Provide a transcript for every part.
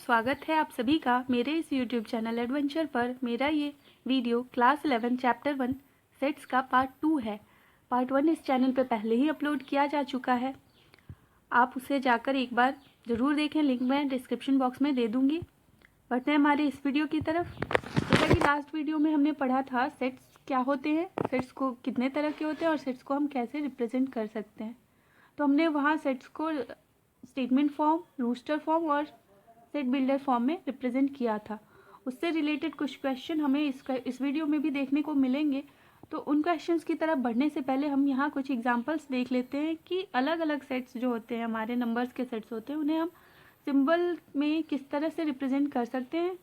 स्वागत है आप सभी का मेरे इस YouTube चैनल एडवेंचर पर। मेरा ये वीडियो क्लास 11 चैप्टर 1 सेट्स का पार्ट 2 है। पार्ट 1 इस चैनल पे पहले ही अपलोड किया जा चुका है, आप उसे जाकर एक बार ज़रूर देखें, लिंक मैं डिस्क्रिप्शन बॉक्स में दे दूँगी। बढ़ते हैं हमारे इस वीडियो की तरफ। जैसा कि लास्ट वीडियो में हमने पढ़ा था सेट्स क्या होते हैं, सेट्स को कितने तरह के होते हैं और सेट्स को हम कैसे रिप्रेजेंट कर सकते हैं। तो हमने वहाँ सेट्स को स्टेटमेंट फॉर्म, रूस्टर फॉर्म और सेट बिल्डर फॉर्म में रिप्रेजेंट किया था। उससे रिलेटेड कुछ क्वेश्चन हमें इस वीडियो में भी देखने को मिलेंगे। तो उन क्वेश्चंस की तरफ बढ़ने से पहले हम यहाँ कुछ एग्जांपल्स देख लेते हैं कि अलग अलग सेट्स जो होते हैं, हमारे नंबर्स के सेट्स होते हैं, उन्हें हम सिंबल में किस तरह से रिप्रेजेंट कर सकते हैं।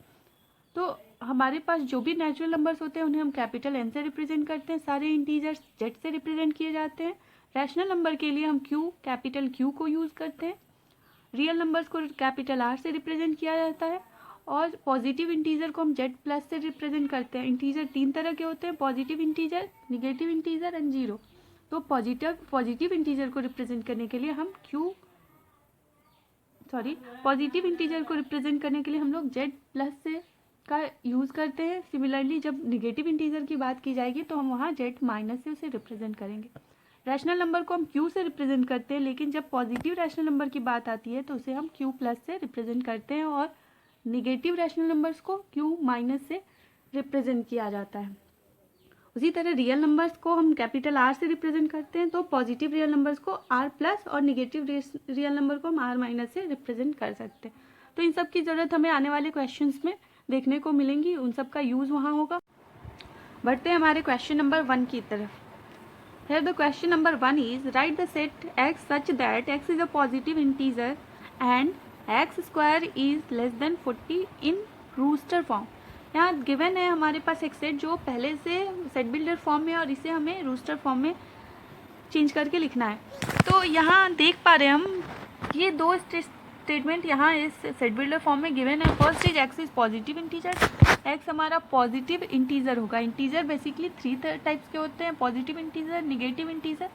तो हमारे पास जो भी नेचुरल नंबर्स होते हैं उन्हें हम कैपिटल N से रिप्रेजेंट करते हैं, सारे इंटीजर्स Z से रिप्रेजेंट किए जाते हैं। रैशनल नंबर के लिए हम कैपिटल Q को यूज़ करते हैं। रियल नंबर्स को कैपिटल R से रिप्रेजेंट किया जाता है और पॉजिटिव इंटीजर को हम Z प्लस से रिप्रेजेंट करते हैं। इंटीजर 3 तरह के होते हैं, positive integer, negative integer and zero. तो पॉजिटिव इंटीजर को रिप्रेजेंट करने के लिए हम पॉजिटिव इंटीजर को रिप्रेजेंट करने के लिए हम लोग Z प्लस से का यूज़ करते हैं। सिमिलरली जब निगेटिव इंटीजर की बात की जाएगी तो हम वहाँ Z माइनस से उसे रिप्रेजेंट करेंगे। रैशनल नंबर को हम Q से रिप्रेजेंट करते हैं, लेकिन जब पॉजिटिव रैशनल नंबर की बात आती है तो उसे हम Q प्लस से रिप्रेजेंट करते हैं और निगेटिव रैशनल नंबर्स को Q माइनस से रिप्रेजेंट किया जाता है। उसी तरह रियल नंबर्स को हम कैपिटल R से रिप्रेजेंट करते हैं, तो पॉजिटिव रियल नंबर्स को R प्लस और निगेटिव रियल नंबर को हम R माइनस से रिप्रेजेंट कर सकते हैं। तो इन सब की ज़रूरत हमें आने वाले क्वेश्चंस में देखने को मिलेंगी, उन सब का यूज़ वहाँ होगा। बढ़ते हैं हमारे क्वेश्चन नंबर 1 की तरफ। Here the question number 1 is, write the set x such that x is a positive integer and x square is less than 40 in rooster form। यहाँ गिवन है हमारे पास एक सेट जो पहले से सेट बिल्डर फॉर्म में और इसे हमें रूस्टर फॉर्म में चेंज करके लिखना है। तो यहाँ देख पा रहे हैं हम ये दो स्टेटमेंट यहाँ इस सेट बिल्डर फॉर्म में गिवन है। First is x is positive integer, x हमारा पॉजिटिव इंटीजर होगा। इंटीजर बेसिकली 3 टाइप्स के होते हैं, positive integer, negative integer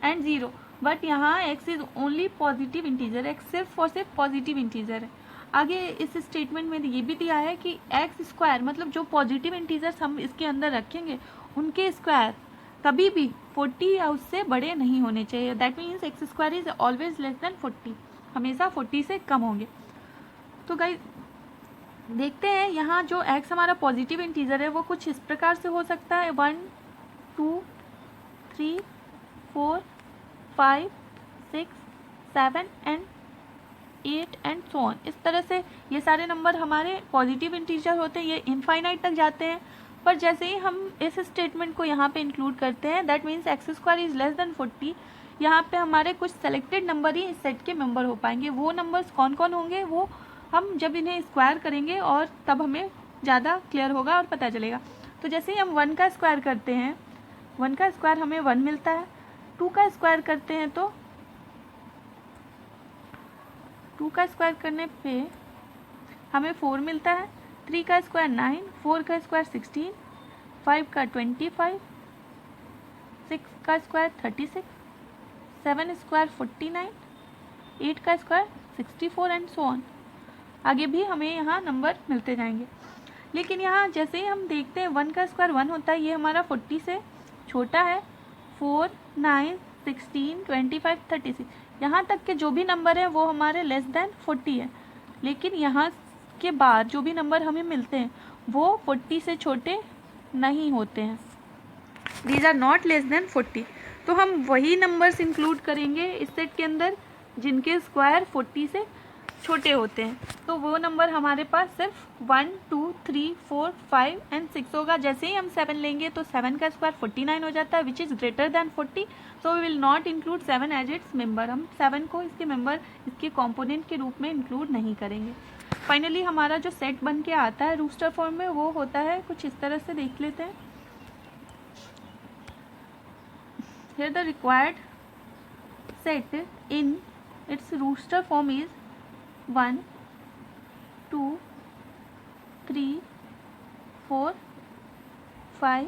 and zero. But यहाँ x is only positive integer, x सिर्फ और सिर्फ पॉजिटिव इंटीजर है। आगे इस स्टेटमेंट में ये भी दिया है कि एक्स स्क्वायर मतलब जो पॉजिटिव इंटीजर्स हम इसके अंदर रखेंगे उनके स्क्वायर कभी भी 40 या उससे बड़े नहीं होने चाहिए। That means x square is always less than 40, हमेशा 40 से कम होंगे। तो गाइस देखते हैं यहाँ जो x हमारा पॉजिटिव इंटीजर है वो कुछ इस प्रकार से हो सकता है 1 2 3 4 5 6 7 एंड 8 एंड सो ऑन। इस तरह से ये सारे नंबर हमारे पॉजिटिव इंटीजर होते हैं, ये इनफाइनाइट तक जाते हैं। पर जैसे ही हम इस स्टेटमेंट को यहाँ पे इंक्लूड करते हैं, that means x square is less than 40, यहाँ पे हमारे कुछ सेलेक्टेड नंबर ही इस सेट के मेंबर हो पाएंगे। वो नंबर्स कौन कौन होंगे वो हम जब इन्हें स्क्वायर करेंगे और तब हमें ज़्यादा क्लियर होगा और पता चलेगा। तो जैसे ही हम 1 का स्क्वायर करते हैं, 1 का स्क्वायर हमें 1 मिलता है। 2 का स्क्वायर करते हैं तो 2 का स्क्वायर करने पे हमें 4 मिलता है। 3 का स्क्वायर 9, 4 का स्क्वायर 16, 5 का 25, 6 का स्क्वायर 36, 7 स्क्वायर 49, 8 का स्क्वायर 64 एंड सो ऑन। आगे भी हमें यहाँ नंबर मिलते जाएंगे। लेकिन यहाँ जैसे ही हम देखते हैं 1 का स्क्वायर 1 होता है, ये हमारा 40 से छोटा है। 4 9 16 25 36 यहाँ तक के जो भी नंबर है वो हमारे लेस देन 40 है। लेकिन यहाँ के बाद जो भी नंबर हमें मिलते हैं वो 40 से छोटे नहीं होते हैं, these are not less than 40। तो हम वही नंबर्स इंक्लूड करेंगे इस सेट के अंदर जिनके स्क्वायर 40 से छोटे होते हैं। तो वो नंबर हमारे पास सिर्फ 1 2 3 4 5 एंड 6 होगा। जैसे ही हम 7 लेंगे तो 7 का स्क्वायर 49 हो जाता है, which is greater than 40। So we will not include 7 as its member. हम 7 को इसके मेंबर, इसके कॉम्पोनेंट के रूप में इंक्लूड नहीं करेंगे। फाइनली हमारा जो सेट बन के आता है रूस्टर फॉर्म में वो होता है कुछ इस तरह से, देख लेते हैं। Here the required set in its rooster form is 1 2 3 4 5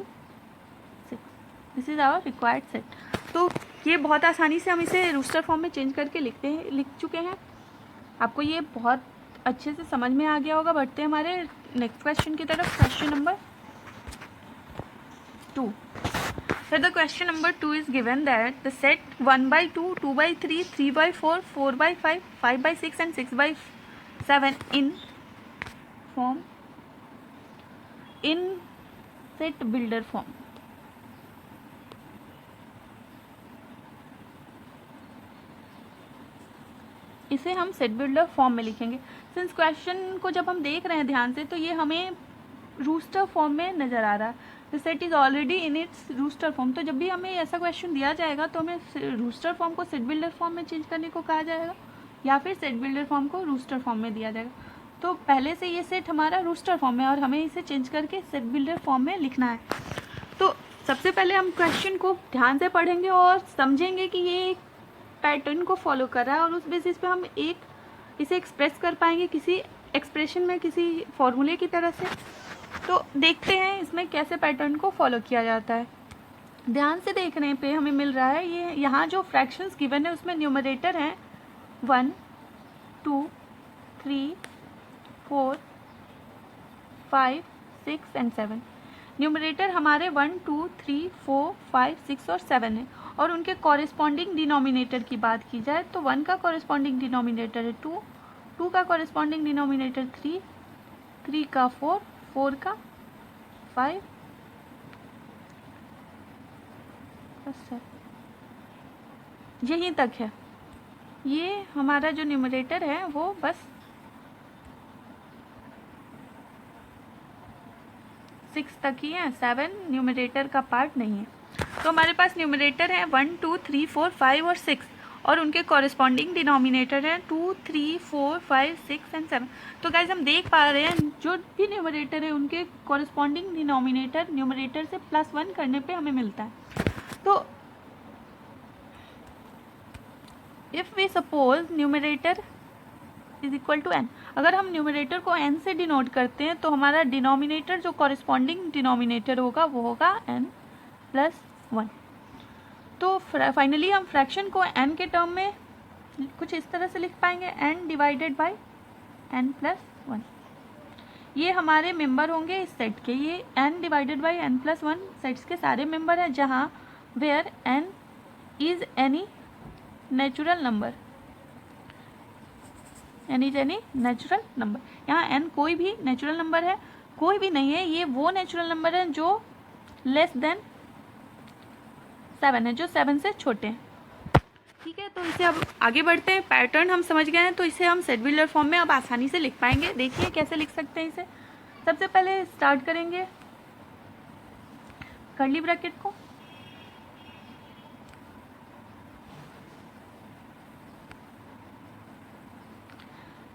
6। This is our required set। तो ये बहुत आसानी से हम इसे रूस्टर फॉर्म में चेंज करके लिख चुके हैं। आपको ये बहुत अच्छे से समझ में आ गया होगा। बढ़ते हैं हमारे नेक्स्ट क्वेश्चन की तरफ, question number 2. So the question number 2 is given that the set 1/2, 2/3, 3/4, 4/5, 5/6 and 6/7 in set builder form. इसे हम सेट बिल्डर फॉर्म में लिखेंगे। सिंस क्वेश्चन को जब हम देख रहे हैं ध्यान से, तो ये हमें रूस्टर फॉर्म में नज़र आ रहा है। The set is already in its roster form. तो जब भी हमें ऐसा क्वेश्चन दिया जाएगा तो हमें रूस्टर फॉर्म को सेट बिल्डर फॉर्म में चेंज करने को कहा जाएगा, या फिर सेट बिल्डर फॉर्म को रूस्टर फॉर्म में दिया जाएगा। तो पहले से ये सेट हमारा रूस्टर फॉर्म में, और हमें इसे चेंज करके सेट बिल्डर फॉर्म में लिखना है। तो सबसे पहले हम क्वेश्चन को ध्यान से पढ़ेंगे और समझेंगे कि ये एक पैटर्न को फॉलो कर रहा है, और उस बेसिस पे हम इसे एक्सप्रेस कर पाएंगे किसी एक्सप्रेशन में, किसी फॉर्मूले की तरह से। तो देखते हैं इसमें कैसे पैटर्न को फॉलो किया जाता है। ध्यान से देखने पे हमें मिल रहा है, ये यहाँ जो फ्रैक्शंस गिवन है उसमें न्यूमरेटर हैं 1, 2, 3, 4, 5, 6 एंड 7। न्यूमरेटर हमारे 1, 2, 3, 4, 5, 6 और 7 है, और उनके कॉरेस्पॉन्डिंग डिनोमिनेटर की बात की जाए तो 1 का कॉरेस्पॉन्डिंग डिनोमिनेटर है 2, 2 का कॉरेस्पॉन्डिंग डिनोमिनेटर 3, 3 का 4, 4 का 5, यहीं तक है। ये हमारा जो न्यूमरेटर है वो बस 6 तक ही है, 7 न्यूमरेटर का पार्ट नहीं है। तो हमारे पास न्यूमरेटर है 1, 2, 3, 4, 5 और 6, और उनके कॉरेस्पॉन्डिंग डिनोमिनेटर है 2, 3, 4, 5, 6 एंड 7। तो गाइज हम देख पा रहे हैं जो भी न्यूमरेटर है उनके कॉरेस्पॉन्डिंग डिनोमिनेटर न्यूमरेटर से +1 करने पे हमें मिलता है। तो if we suppose numerator is equal to n, अगर हम न्यूमरेटर को n से डिनोट करते हैं तो हमारा डिनोमिनेटर जो कॉरेस्पॉन्डिंग डिनोमिनेटर होगा वो होगा n+1। तो फाइनली हम फ्रैक्शन को n के टर्म में कुछ इस तरह से लिख पाएंगे, n डिवाइडेड बाई n+1। ये हमारे मेंबर होंगे इस सेट के, ये n divided by n+1 sets के सारे मेंबर हैं, जहाँ where n is any natural number, n is any natural number. यहाँ n कोई भी नेचुरल नंबर है, कोई भी नहीं है, ये वो नेचुरल नंबर है जो लेस देन 7 है, जो 7 से छोटे हैं। ठीक है, तो इसे अब आगे बढ़ते हैं। पैटर्न हम समझ गए हैं, तो इसे हम सेट बिल्डर फॉर्म में अब आसानी से लिख पाएंगे। देखिए कैसे लिख सकते हैं इसे। सबसे पहले स्टार्ट करेंगे कर्ली ब्रैकेट को,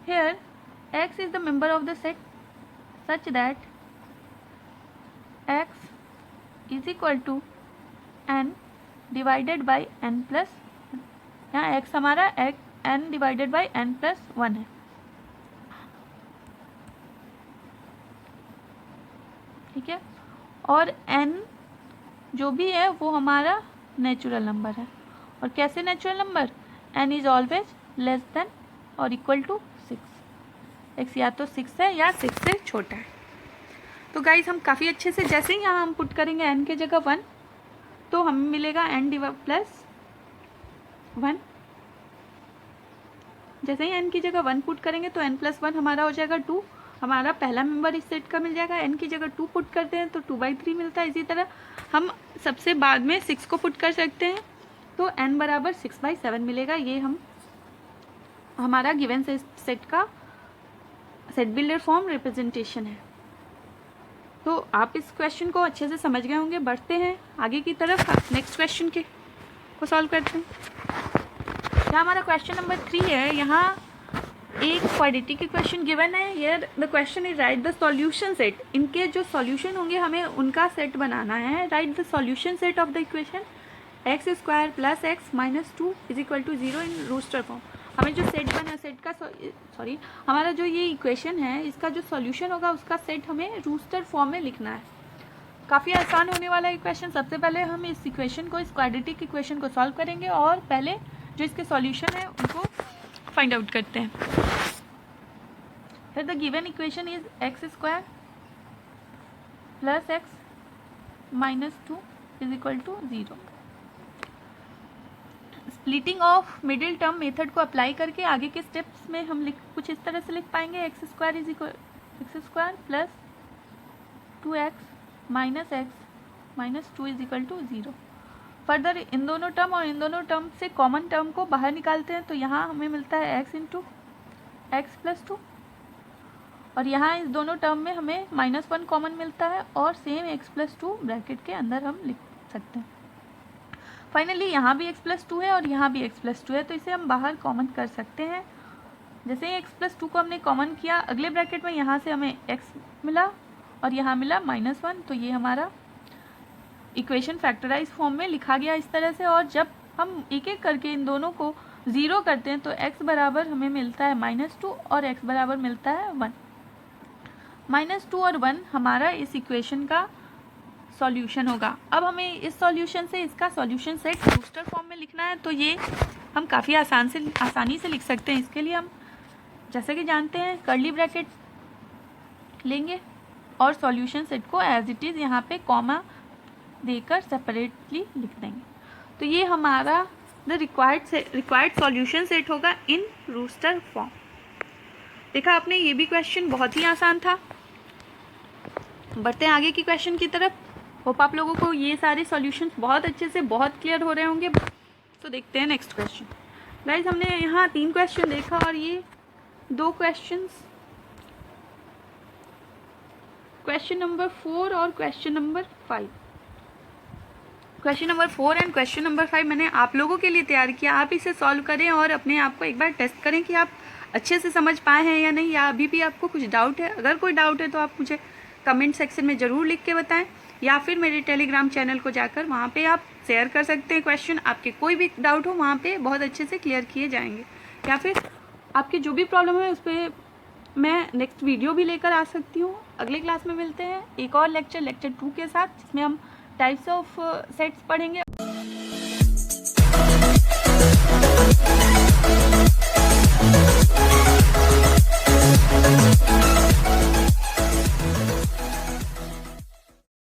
here x is the member of the set such that x is equal to n divided by n plus, यहाँ x हमारा n डिवाइडेड बाई n+1 है। ठीक है, और n जो भी है वो हमारा नेचुरल नंबर है। और कैसे natural number? n is always less than और इक्वल टू 6। x या तो 6 है या 6 से छोटा है। तो गाइज हम काफ़ी अच्छे से, जैसे ही यहाँ हम पुट करेंगे n के जगह 1, तो हमें मिलेगा n+1। जैसे ही n की जगह 1 पुट करेंगे तो n+1 हमारा हो जाएगा 2। हमारा पहला मेंबर इस सेट का मिल जाएगा। n की जगह 2 पुट करते हैं तो 2/3 मिलता है। इसी तरह हम सबसे बाद में 6 को पुट कर सकते हैं, तो n बराबर 6/7 मिलेगा। ये हमारा गिवन सेट का सेट बिल्डर फॉर्म रिप्रेजेंटेशन है। तो आप इस क्वेश्चन को अच्छे से समझ गए होंगे। बढ़ते हैं आगे की तरफ, नेक्स्ट क्वेश्चन को सॉल्व करते हैं। यहाँ हमारा क्वेश्चन नंबर 3 है। यहाँ एक क्वाड्रेटिक इक्वेशन गिवन है। Here the question is write the solution set. इनके जो सॉल्यूशन होंगे हमें उनका सेट बनाना है। Write the solution set of the equation x² + x - 2 = 0 in roster form. हमें जो सेट बना, सेट का हमारा जो ये इक्वेशन है इसका जो सॉल्यूशन होगा उसका सेट हमें रूस्टर फॉर्म में लिखना है। काफ़ी आसान होने वाला इक्वेशन। सबसे पहले हम इस इक्वेशन को, इस क्वाड्रेटिक इक्वेशन को सॉल्व करेंगे और पहले जो इसके सॉल्यूशन है उनको फाइंड आउट करते हैं। फिर the given equation is x square plus x minus 2 is equal to 0। Splitting of middle term method को अप्लाई करके आगे के स्टेप्स में हम कुछ इस तरह से लिख पाएंगे, x square is equal x square plus 2x minus 2 is equal to 0। Further इन दोनों टर्म और इन दोनों टर्म से कॉमन टर्म को बाहर निकालते हैं, तो यहाँ हमें मिलता है x इंटू एक्स प्लस 2, और यहाँ इस दोनों टर्म में हमें -1 कॉमन मिलता है और सेम x प्लस 2 ब्रैकेट के अंदर हम लिख सकते हैं। फाइनली यहाँ भी x प्लस 2 है और यहाँ भी x प्लस 2 है, तो इसे हम बाहर कॉमन कर सकते हैं। जैसे ही x प्लस 2 को हमने कॉमन किया, अगले ब्रैकेट में यहाँ से हमें x मिला और यहाँ मिला -1, तो ये हमारा इक्वेशन फैक्टराइज फॉर्म में लिखा गया इस तरह से। और जब हम एक एक करके इन दोनों को 0 करते हैं तो x बराबर हमें मिलता है -2 और x बराबर मिलता है 1। -2 और 1 हमारा इस इक्वेशन का सॉल्यूशन होगा। अब हमें इस सॉल्यूशन से इसका सॉल्यूशन सेट ब्रूस्टर फॉर्म में लिखना है, तो ये हम काफ़ी आसानी से लिख सकते हैं। इसके लिए हम जैसे कि जानते हैं कर्ली ब्रैकेट लेंगे और सॉल्यूशन सेट को एज इट इज़ यहाँ पे कॉमा देकर सेपरेटली लिख देंगे। तो ये हमारा द रिक्वायर्ड सॉल्यूशन सेट होगा इन ब्रूस्टर फॉर्म। देखा आपने, ये भी क्वेश्चन बहुत ही आसान था। बढ़ते हैं आगे की क्वेश्चन की तरफ। होप आप लोगों को ये सारे सॉल्यूशंस बहुत अच्छे से बहुत क्लियर हो रहे होंगे। तो देखते हैं नेक्स्ट क्वेश्चन। गाइज हमने यहाँ 3 क्वेश्चन देखा और ये 2 क्वेश्चंस, क्वेश्चन नंबर 4 और question number 5। Question number 4 and question number 5 मैंने आप लोगों के लिए तैयार किया। आप इसे सॉल्व करें और अपने आप को एक बार टेस्ट करें कि आप अच्छे से समझ पाए हैं या नहीं, या अभी भी आपको कुछ डाउट है। अगर कोई डाउट है तो आप मुझे कमेंट सेक्शन में ज़रूर लिख के बताएं, या फिर मेरे टेलीग्राम चैनल को जाकर वहाँ पे आप शेयर कर सकते हैं क्वेश्चन। आपके कोई भी डाउट हो वहाँ पे बहुत अच्छे से क्लियर किए जाएंगे, या फिर आपकी जो भी प्रॉब्लम है उस पर मैं नेक्स्ट वीडियो भी लेकर आ सकती हूँ। अगले क्लास में मिलते हैं एक और लेक्चर 2 के साथ, जिसमें हम टाइप्स ऑफ सेट्स पढ़ेंगे